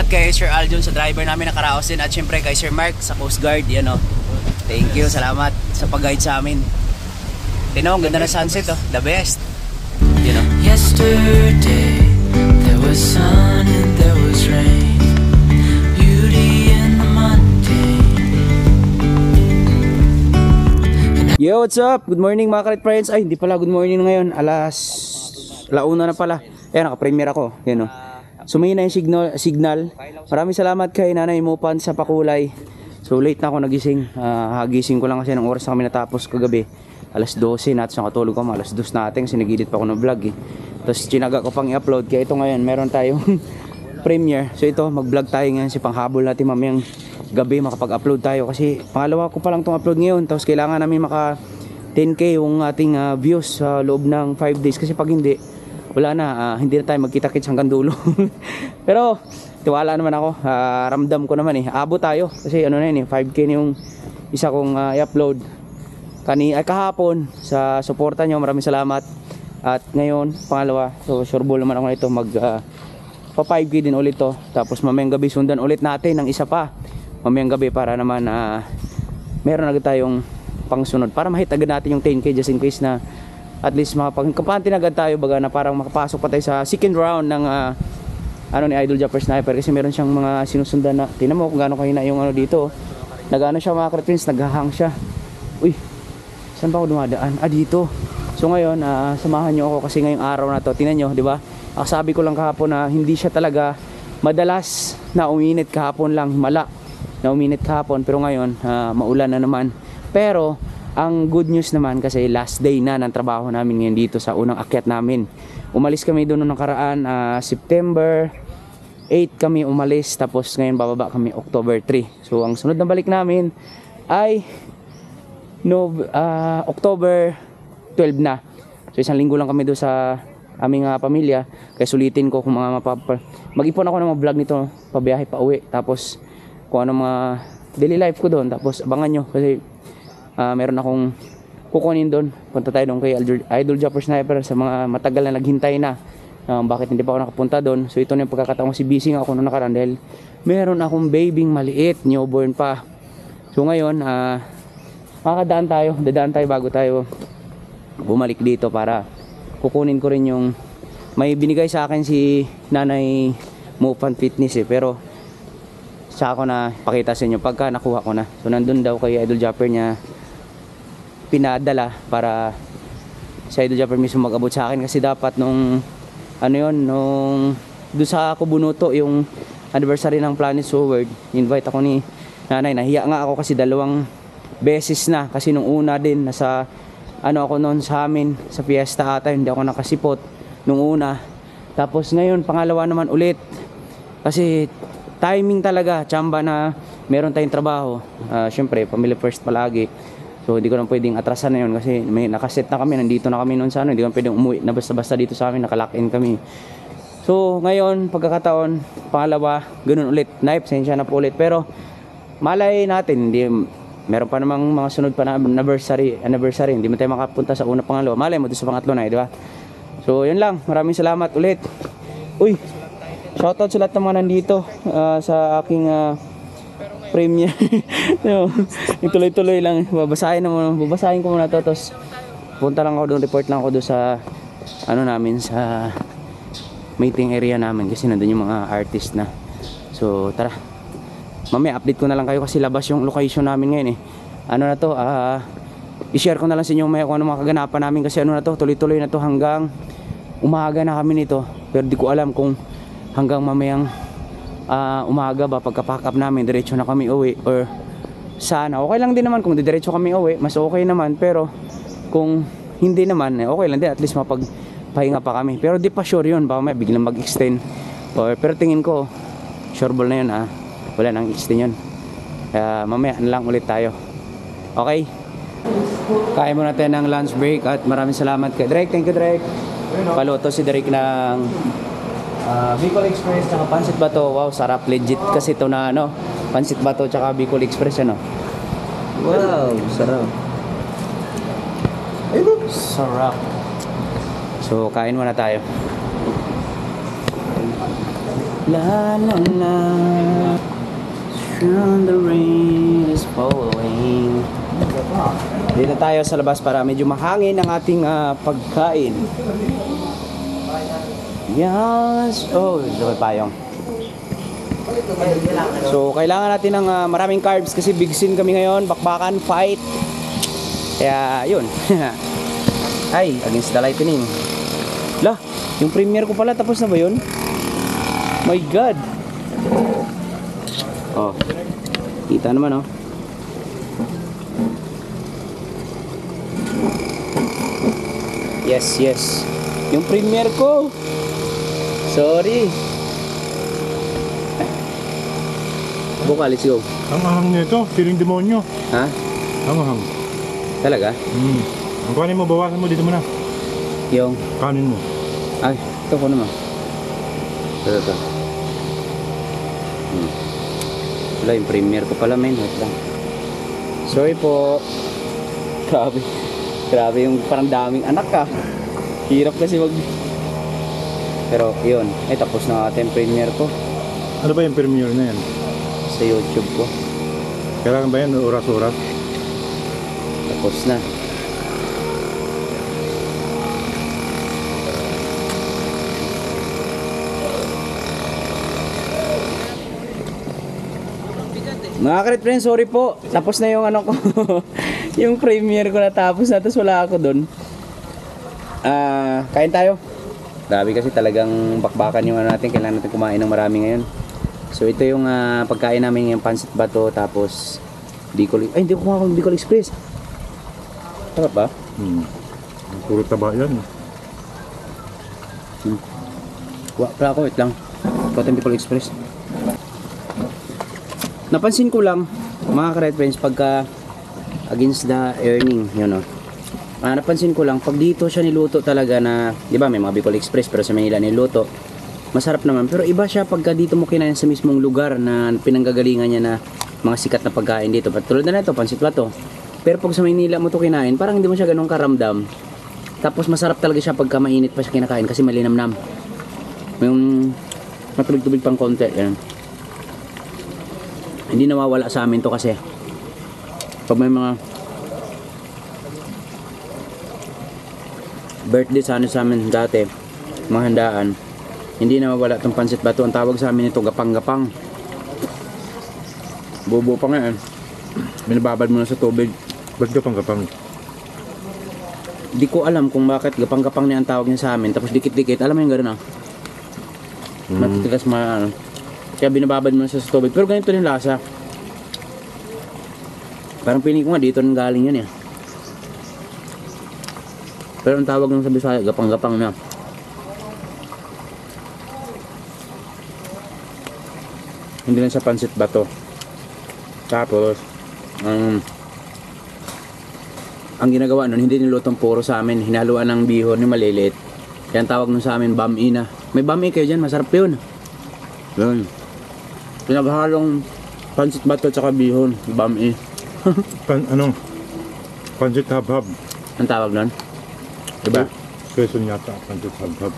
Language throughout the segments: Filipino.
salamat kay Sir Aljon sa driver namin na Karaos din, at syempre kay Sir Mark sa Coast Guard. Yan o. Thank you, salamat sa pag-guide sa amin. Tingnan mo, ang ganda na sunset oh. The best. You know. Yesterday there was sun and there was rain, beauty in the mundane. Yo, what's up? Good morning mga Karit Friends. Ay, hindi pala good morning ngayon. Alauna na pala. Ayan, naka-premiere ako. Yan o. Sumina yung signal. Maraming salamat kay Nanay Mupan sa Pakulay. So late na ako nagising. Hagising ko lang kasi ng oras na kami natapos kagabi. Alas 12 na, tapos nakatulog ko. Alas 2 natin, sinigidit pa ako ng vlog eh. Tapos chinaga ko pang i-upload. Kaya ito ngayon, meron tayong premiere. So ito, mag-vlog tayo ngayon. Si panghabol natin mamayang gabi makapag-upload tayo. Kasi pangalawa ko pa lang itong upload ngayon. Tapos kailangan namin maka 10k yung ating views sa loob ng 5 days. Kasi pag hindi, wala na, hindi na tayo magkita-kits hanggang dulo. Pero tiwala naman ako, ramdam ko naman eh, abot tayo kasi ano na yun eh, 5k na yung isa kong i-upload kahapon. Sa suporta nyo, maraming salamat. At ngayon, pangalawa, so sureball naman ako na ito, mag pa 5k din ulit to. Tapos mamayang gabi sundan ulit natin ng isa pa mamayang gabi para naman meron agad tayong pangsunod para mahit agad natin yung 10k just in case na at least makapagkampante na agad tayo, baga na parang makapasok pa tayo sa second round ng ni Idol Japper Sniper. Kasi meron siyang mga sinusundan na, tingnan mo kung gaano kahina yung ano dito, nagano siya mga Karit Friends, naghahang siya. Uy, saan ba ako dumadaan? Dito. So ngayon, samahan nyo ako kasi ngayong araw na to, tingnan nyo, di ba? Sabi ko lang kahapon na hindi siya talaga madalas na uminit. Kahapon lang himala na uminit kahapon, pero ngayon maulan na naman. Pero ang good news naman kasi last day na ng trabaho namin ngayon dito sa unang akyat namin. Umalis kami doon nung nakaraan, September 8 kami umalis, tapos ngayon bababa kami October 3. So ang sunod na balik namin ay October 12 na. So isang linggo lang kami doon sa aming pamilya. Kaya sulitin ko kung mag-ipon ako ng mga vlog nito, pabiyahe pa uwi, tapos kung ano mga daily life ko doon. Tapos abangan nyo kasi meron akong kukunin doon. Punta tayo doon kay Idol Japper Sniper sa mga matagal na naghintay na bakit hindi pa ako nakapunta doon. So ito na yung pagkakataon, si busy nga ako nung nakaraan dahil meron akong babying maliit, newborn pa. So ngayon dadaan tayo bago tayo bumalik dito para kukunin ko rin yung may binigay sa akin si Nanay Mupan Fitness eh, pero sa ako na pakita sa inyo pagka nakuha ko na. So nandun daw kay Idol Japper niya pinadala para sa Idol Japper mismo mag-abot sa akin, kasi dapat nung doon sa Kubunuto yung anniversary ng Planet Sword, invite ako ni Nanay. Nahiya nga ako kasi 2 beses na, kasi nung una din nasa ako noon sa amin sa fiesta ata, hindi ako nakasipot nung una. Tapos ngayon pangalawa naman ulit kasi timing talaga, tsamba na meron tayong trabaho. Syempre family first palagi. So hindi ko na pwedeng atrasan na yun kasi may nakaset na kami, nandito na kami noon sa hindi ko pwedeng umuwi na basta-basta dito sa amin, nakalock-in kami. So ngayon, pagkakataon, pangalawa, ganun ulit. Naipsensya na po ulit. Pero malay natin, meron pa namang mga sunod pa na anniversary, hindi mo tayo makapunta sa una, pangalawa. Malay mo doon sa pangatlo na, di ba? So yun lang, maraming salamat ulit. Uy, shoutout sa lahat ng mga nandito sa aking premiere. Ituloy-tuloy lang. Babasahin ko muna to, tapos punta lang ako doon, report lang ako doon sa namin, sa meeting area namin kasi nandun yung mga artist na. So tara, mamaya update ko na lang kayo kasi labas yung location namin ngayon eh. I-share ko na lang sa inyo may kung ano mga kaganapan namin kasi tuloy-tuloy na to hanggang umaga na kami nito. Pero di ko alam kung hanggang mamayang umaga ba, pagka-pack up namin diretso na kami uwi, or sana okay lang din naman kung diretso kami uwi, mas okay naman. Pero kung hindi naman okay lang din, at least mapagpahinga pa kami. Pero di pa sure yun, baka may biglang mag-extend, pero tingin ko sureball na yun, wala nang extend yun. Kaya mamaya na lang ulit tayo. Okay, kain muna tayo ng lunch break at maraming salamat kay Drake. Thank you Drake. Paluto si Drake ng Bicol Express tsaka Pansit Bato. Wow, sarap legit kasi ito na Pansit Bato tsaka Bicol Express Wow, sarap. Sarap. So kain muna tayo. La la la. From the rain is falling. Dito tayo sa labas para medyo mahangin ang ating pagkain. Yes. Oh, dapat payong. So, kailangan natin ng maraming carbs kasi big scene kami ngayon. Bakbakan, fight. Kaya, yun. Ay, against the lightning. Lah, yung premiere ko pala, tapos na ba yun? My God. Oh, kita naman, oh. Yes, yes. Yung premiere ko. Sorry. Buka, let's go. Ang ahang nito, feeling demonyo. Ha? Ang ahang. Talaga? Ang kanin mo, bawasan mo, dito mo na. Yung, Kanin mo. ay, ito ko naman. Ito. Wala, yung premiere ko pala, men. Wait lang. Sorry po. Grabe. Grabe yung parang daming anak ka. Hirap kasi mag... Pero, yun. Ay, tapos na ate yung premiere ko Ano ba yung premiere na yan? sa YouTube ko. Kailangan ba yan oras-oras? Tapos na. Mga karit friends, sorry po. Tapos na yung ano ko. Yung premiere ko natapos na, tapos wala ako doon. Kain tayo. Grabe kasi talagang bakbakan yung ano natin. Kailangan natin kumain ng marami ngayon. So ito yung pagkain namin, yung pancit bato, tapos Bicol. Ay, hindi ko kumain ng Bicol Express. Sarap ba? Puro taba yan. Wala ako, wait lang. Ito yung Bicol Express. Napansin ko lang, mga ka-red friends, pagka against the earning, yun o. Napansin ko lang, pag dito siya niluto talaga na, di ba may mga Bicol Express pero sa Manila niluto, masarap naman. Pero iba siya pagka dito mo kinain sa mismong lugar na pinanggagalingan niya na mga sikat na pagkain dito. Tulad na ito, pancit bato. Pero pag sa Manila mo to kinain, parang hindi mo siya ganun karamdam. Tapos masarap talaga siya pagka mainit pa siya kinakain kasi malinamnam. Yung matubig-tubig pang konti, yan. Hindi nawawala sa amin to kasi pag may mga birthday sa amin dati, mga handaan, hindi nawawala itong pancit bato. Ang tawag sa amin ito, gapang-gapang. Bubo pa nga yan. Binababad mo na sa tubig. Ba't gapang-gapang? Di ko alam kung bakit gapang-gapang niya ang tawag niya sa amin. Tapos dikit-dikit, alam mo yung gano'n matitigas ano. Kaya binababad mo na siya sa tubig. Pero ganito yung lasa. Parang piling ko nga dito nang galing yan eh. Pero ang tawag ng sa Bisaya, gapang-gapang na. Hindi lang sa pancit bato. Tapos, ang ginagawa nun, hindi nilutong puro sa amin. Hinaluan ng bihon yung maliliit. Kaya ang tawag nun sa amin, bami na. May bami kayo dyan, masarap yun. Yun. Pinaghalong pancit bato at bihon, bami. Pancit habhab. Ang tawag nun? Diba? Quezon yata, pancit habhab.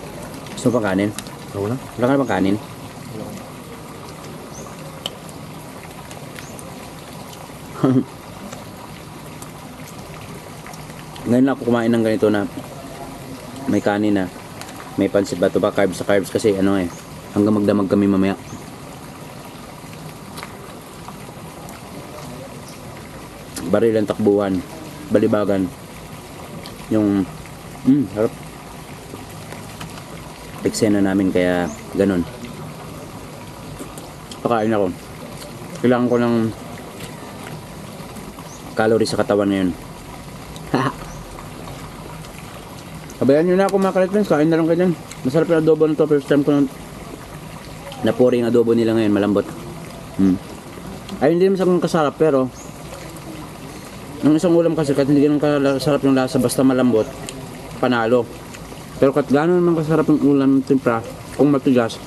Gusto pang kanin? Ikaw na? Wala ka na pang kanin? Ngayon lang ako kumain ng ganito na may kanin na may pancit bato pa, carbs sa carbs kasi ano eh, hanggang magdamag kami mamaya. Baril ang takbuhan, balibagan yung harap eksena namin kaya ganun. Pakain ako, kailangan ko ng calories sa katawan ngayon. Kabayan nyo na ako mga ka-friends, kain na lang kayo dyan. Masarap yung adobo nito, first time ko napuri yung adobo nila ngayon, malambot. Ay hindi naman kasarap pero ang isang ulam kasi kahit hindi ganun kasarap yung lasa basta malambot, panalo. Pero kahit gano'n naman kasarap yung ulam ng timpra, kung matigas,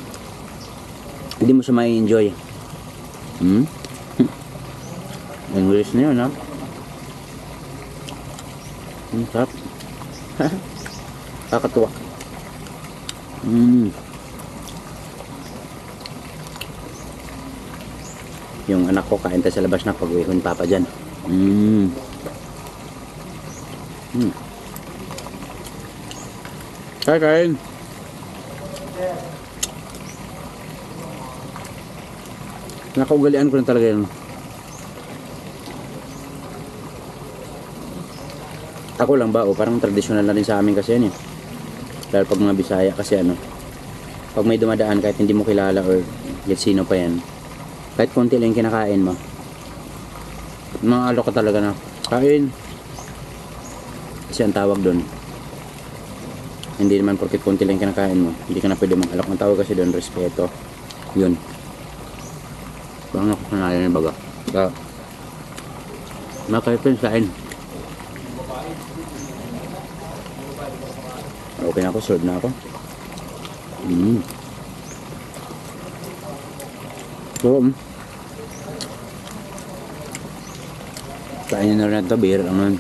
hindi mo siya mai-enjoy. English na yun ha. Sarap. Kakatuwa. Yung anak ko kain tayo sa labas na pag-uwi ko ni Papa dyan. Mm. Mm. Kain. Nakaugalian ko na talaga yun. Ako lang ba, parang tradisyonal na rin sa amin kasi yan eh. Dahil pag mga Bisaya kasi ano, pag may dumadaan kahit hindi mo kilala or yet sino pa yan, kahit konti lang yung kinakain mo, mga alok ka talaga na, kain. Kasi ang tawag doon, hindi naman porket konti lang yung kinakain mo, hindi ka na pwede mag-alok. Ang tawag kasi doon, respeto. Yun. Bang ako kanala ng baga. Kaya, mga friends, kain. Okay na ako, serve na ako. So, kainin na rin ito, beer lang.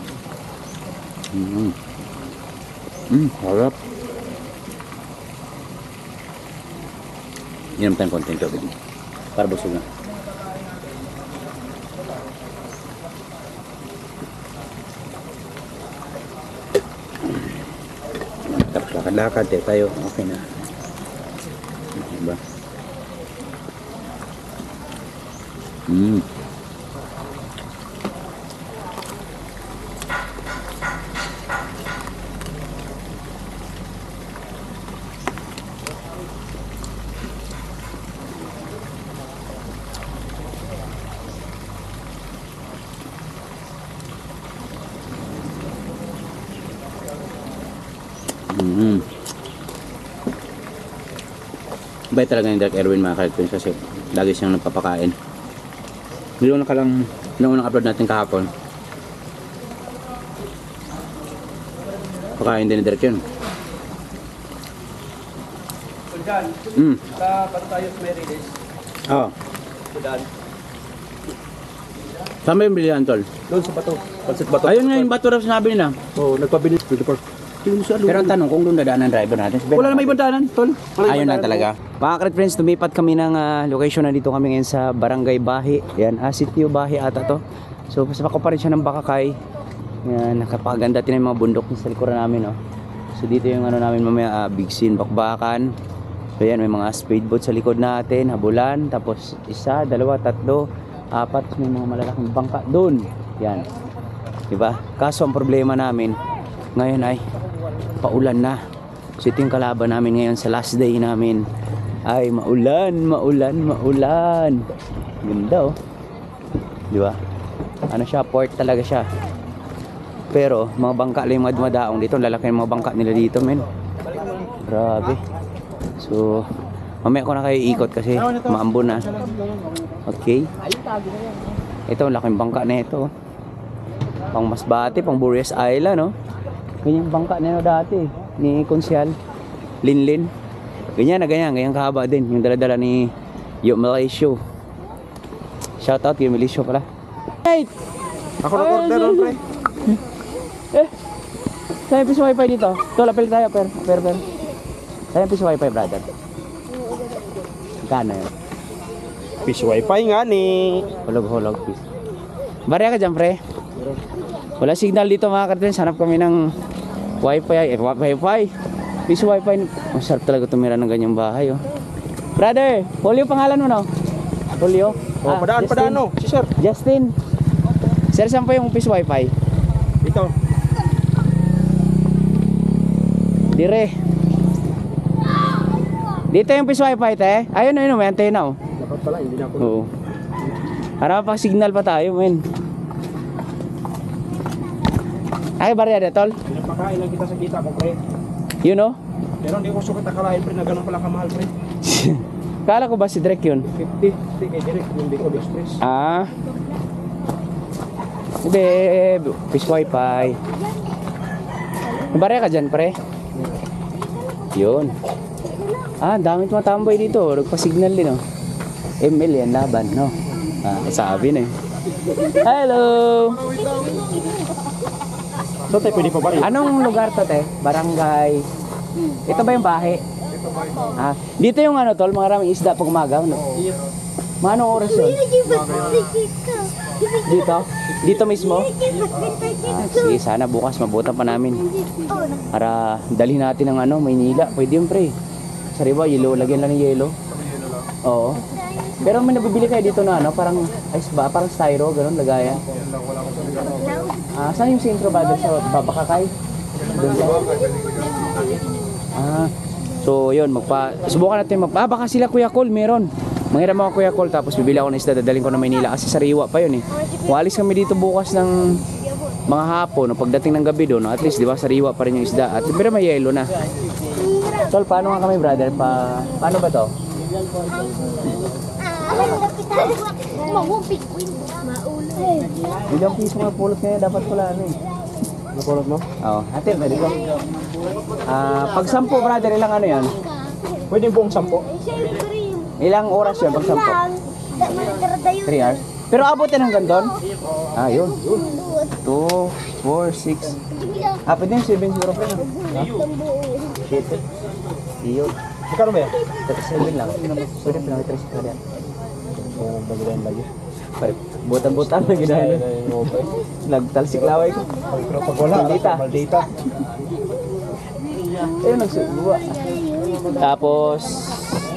Harap. Inom tayong konting tubig. Para busog na. Tapos lakad-lakad tayo. Okay na. Diba? Bait talaga ni Direk Erwin mga ka-friends kasi lagi siyang nagpapakain. Nung upload natin kahapon, pakain din ni Direk yun. Sa Pantayos Merides. Oo. Sudan. Saan ba yung bilihan, tol? Doon sa Bato. Pansit Bato. Ayun nga yung bato raw sinabi nila. Oo, nagpabili. Pero ang tanong, kung doon dadaan ang driver natin. Wala na may bandanan, tol. Ayun lang talaga. Mga ka-friends, tumipat kami ng location na dito kami ngayon sa Barangay Bahi. Yan, Sitio Bahi ata to. So, pasapa ko pa rin siya ng Bakakay. Yan, nakapaganda din yung mga bundok sa likuran namin. Oh. So, dito yung ano namin mamaya, Big Sin, Bakbakan. So, yan, may mga speedboat sa likod natin, habulan. Tapos, 1, 2, 3, 4. May mga malalaking bangka doon. Yan. Diba? Kaso, ang problema namin, ngayon ay paulan na. So ito yung kalaban namin ngayon sa last day namin. Ay maulan. Ganda oh. Di ba? Ano siya, port talaga siya. Pero mga bangka lang yung mga dumadaong dito. Lalaki yung mga bangka nila dito, men. Grabe. So mamaya ko na kayo ikot kasi maambon na. Okay. Ito, laking bangka na ito. Pang Masbate, pang Burias Island, no? Ganyan bangka na dati ni Konsyal Linlin. Ganyan kahaba din yung dala-dala ni Yo Malaysia. Shout out kay Malaysia pala. Hey! Ako na order ron, pre. Saan piso wifi dito? Ito, lapil tayo, per. Saan piso wifi, brother? Kano yun? Fish wifi nga ni. Hulog, please. Barya ka dyan, pre. Wala signal dito mga ka-friends. Hanap kami ng wifi. Piso wifi. Masarap talaga tumira ng ganyang bahay. Oh. Brother, Julio pangalan mo, no? Julio? Oh, padaan no. Si sir. Justin. Sir, saan pa yung piso wifi? Ito. Dire. Dito yung piso wifi, te. Ayun, may antena, oh. Dapat pala, hindi na ako. Oo. Para pa signal pa tayo, men. Ay, barya de, tol. Pinapakain lang kita sa kita mo, pre. You know? Pero hindi ko sukat akalain, pre, na ganun pala kamahal, pre. Kala ko ba si Drake yun? 50. Sige, direct. Yung Bicol Express. Ah. Bebe, fish wifi. Barya ka dyan, pre. Yun. Ah, dami tumatambay dito. Nagpa-signal din, oh. ML yan, laban, no? Ah, sabi na eh. Hello! So, tayo pwede pa ba? Anong lugar to, te? Barangay. Ito ba yung bahay? Ah, dito yung ano, tol, mga maraming isda pag umaga, no? Manong oras yun? Dito? Dito mismo? Sige, sana bukas mabutan pa namin. Para dalhin natin ng ano, Maynila. Pwede yun, pre. Sariwa, yelo. Lagyan lang ng yelo. Oo. Pero may nabibili kayo dito na ano, parang ice ba? Parang styro, ganun, lagayan. Saan yung sentro ba? Sa Babakakay? Doon sa... So yun, subukan natin baka sila Kuya Col, meron. Manghiram ako Kuya Col, tapos bibili ako ng isda, dadaling ko na Maynila kasi sariwa pa yun eh. Kung alis kami dito bukas ng mga hapon, no, pagdating ng gabi doon, no, at least di ba sariwa pa rin yung isda. At pero may yelo na. Tol, paano nga kami brother? Paano ba to? Ilang piso nga pulot ngayon, dapat pula ano eh. Napulot mo? Oo, ate, pwede ko. Pag 10 brother, ilang ano yan? Pwede buong 10. Ilang oras yan pag 10? 3 hours? Pero abot yan hanggang doon? Yun. 2, 4, 6. Pwede yung 7 euro pa yun. Shit. Yun. Magkano ba yan? 7 lang. Pwede pinang 3 ka yan. Bagdayan lagi. Butan-butan na ginaya. Nagtalsik laway ko. Pero pag wala, Maldita. Ayun, nagsubuwa. Tapos,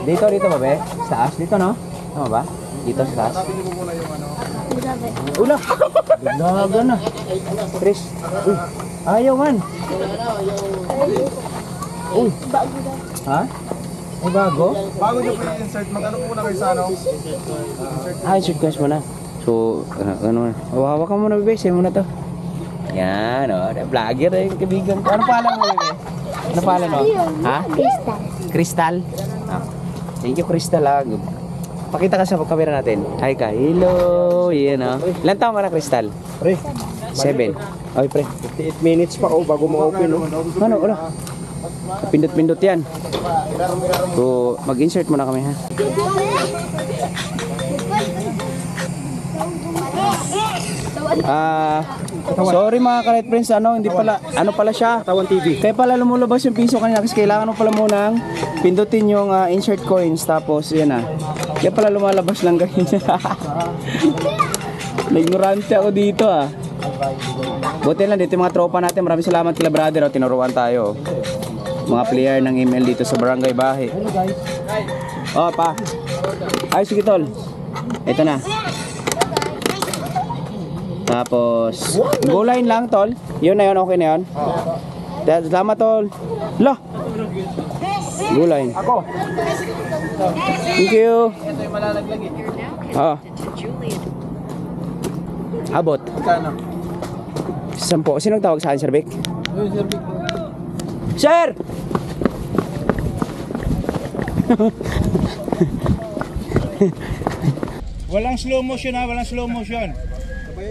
dito ba be? Sa taas dito, no? Tama ba? Dito sa taas. Ula! Biglaga na. Chris. Uy, ayaw man. Uy. Ha? Ay, bago? Bago nyo po i-insert, mag-ano po muna kayo sa ano? Insert guys muna. So, ano, hawakan ka muna, bebe. Sa'yo muna to. Yan, vlogger na yung kaibigan ko. Ano pala mo, bebe? Ano pala mo? Ha? Crystal. Crystal? Thank you, Crystal, Pakita ka sa camera natin. Hi ka. Hello. Yan, Ilan taon ka na, Crystal? Pre, 7. Okay, pre. 58 minutes pa bago ma-open, no? Ano, wala. Pindot-pindot yan. So, mag-insert muna kami, ha? Sorry mga ka-Light Friends, hindi pala, pala siya? Tawan TV. Kaya pala lumulabas yung piso kanina kasi kailangan mo pala munang pindutin yung insert coins, tapos yan Kaya pala lumalabas lang ganyan. Ignorante ako dito Buti lang dito yung mga tropa natin, maraming salamat kila brother, tinuruan tayo. Mga player ng ML dito sa Barangay Bahi. Pa. Ay, sige tol. Ito na. Tapos, go line lang tol. Yun na yun, okay na yun. Salamat tol. Lah. Go line. Ako. Thank you. Abot. Sampo. Sinong tawag sa akin, Sir Vic? Sir! Walang slow motion walang slow motion.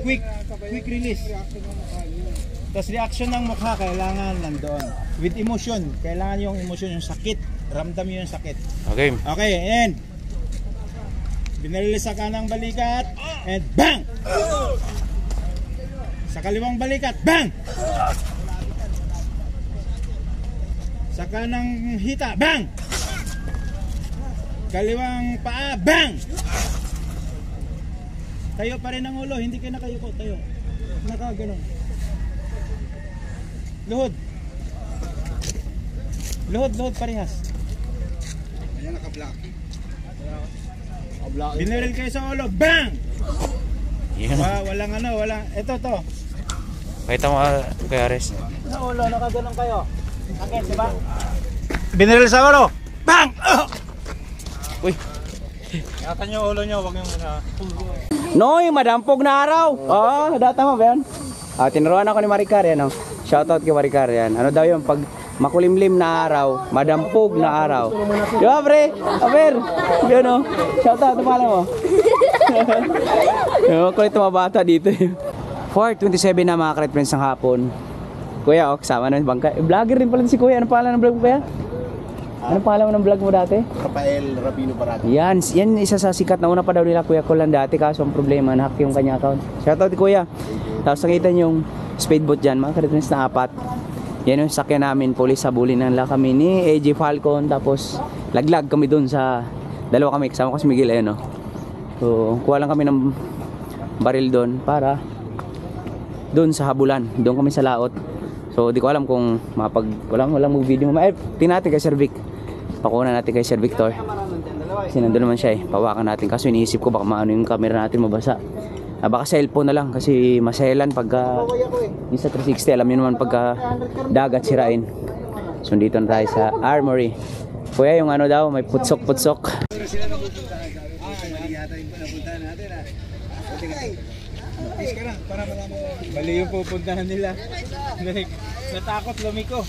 Quick release. Tapos reaction ng mukha kailangan nandoon. With emotion, kailangan yung emotion, yung sakit. Ramdam yun yung sakit. Okay. Okay, and binalilis sa kanang balikat and bang! Sa kaliwang balikat, bang! Sa kanang hita, bang! Kaliwang paa, bang! Tayo pa rin ang ulo, hindi kayo nakayuko, tayo. Nakaganon. Luhod. Luhod parehas. Ayan, naka-block. Biniril kayo sa ulo, bang! Walang ito to. Pakita mo kay Ares. Sa ulo, nakaganon kayo. Okay, diba? Biniril sa ulo, bang! Uy. Ingatan nyo ulo nyo, huwag yung Noy, madampog na araw. Data mo ba yan? Tinuruan ako ni Maricar yan. Shoutout kay Maricar yan. Ano daw yun? Pag makulimlim na araw, madampog na araw. Di ba, pre? Aber! Yun, shoutout, ano pala mo? Kulit mga bata dito. 4:27 na mga ka-Light Friends ng hapon. Kuya, kasama na yung bangka. Vlogger din pala si Kuya. Ano pala ng vlog mo, Kuya? Ano pala mo ng vlog mo dati? Rafael Rabino Barata. Yan isa sa sikat na una pa daw nila Kuya Col lang dati, kaso ang problema na-hack yung kanya account. Shoutout kay Kuya. Tapos nakita niyo yung speedboat dyan, mga ka-Light Friends na 4. Yan yung sakyan namin, police sabulin lang kami ni AJ Falcon. Tapos laglag kami dun sa dalawa kami, kasama ko si Miguel, ayun So kuha lang kami ng baril doon para doon sa habulan, doon kami sa laot. So di ko alam kung walang mag-video. Tingnan natin kay Sir Vic. Pakuha natin kay Sir Victor. Kasi nandun naman siya pawakan natin. Kaso iniisip ko baka maano yung camera natin mabasa. Baka cellphone na lang kasi maselan pagka yung sa 360. Alam nyo naman pagka dagat sirain. So dito na tayo sa Armory. Kuya yung ano daw, may putsok-putsok. Bali yung pupuntahan nila. Natakot lumiko.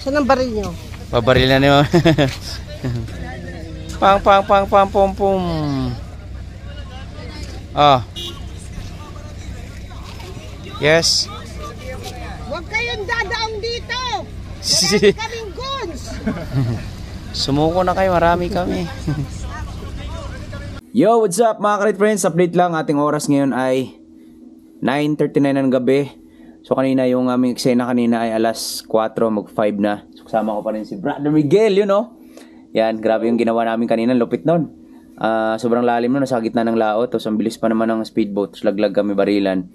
Saan ang baril nyo? Pabaril na niyo. Pang pum pum. Ah. Yes. Huwag kayong dadaong dito! Marami kaming guns! Sumuko na kayo, marami kami. Yo, what's up mga karit friends? Update lang, ating oras ngayon ay 9:39 ng gabi. So kanina yung aming eksena kanina ay alas 4, mag 5 na. So kasama ko pa rin si Brother Miguel, you know. Yan, grabe yung ginawa namin kanina, lupit nun. Sobrang lalim nun, nasa gitna ng laot. Tapos ang bilis pa naman ng speedboat. Tapos laglag kami barilan.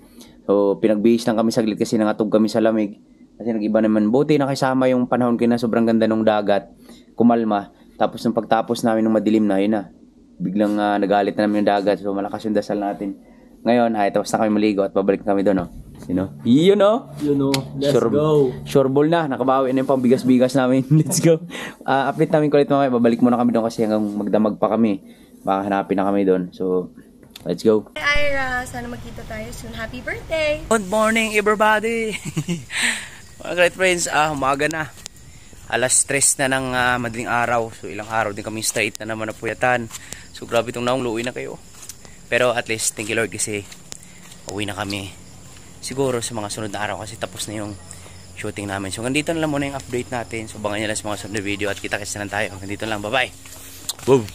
So pinagbihis lang kami saglit kasi nangatog kami sa lamig. Kasi nag-iba naman. Buti nakisama yung panahon kina sobrang ganda ng dagat. Kumalma. Tapos nung pagtapos namin ng madilim na, yun na. Biglang nagalit na namin yung dagat. So malakas yung dasal natin. Ngayon, tapos na kami maligo at babalik kami doon, no? You know? Let's go. Sure ball na. Nakabawi na yung pambigas-bigas namin. Let's go. Update namin ko ulit mamaya. Babalik muna kami doon kasi hanggang magdamag pa kami. Baka hanapin na kami doon. So, let's go. Hi Ira, sana magkita tayo soon. Happy birthday! Good morning everybody! Mga great friends, umaga na. Alas 3 na ng madaling araw. So ilang araw din kami straight na naman napuyatan. So grabe itong naong luwi na kayo. Pero at least thank you Lord kasi uwi na kami. Siguro sa mga sunod na araw kasi tapos na yung shooting namin. So ganito na lang muna yung update natin. So bangan nyo lang sa mga sunod na video at kita-kits na lang tayo. Ganito lang, bye bye! Boom!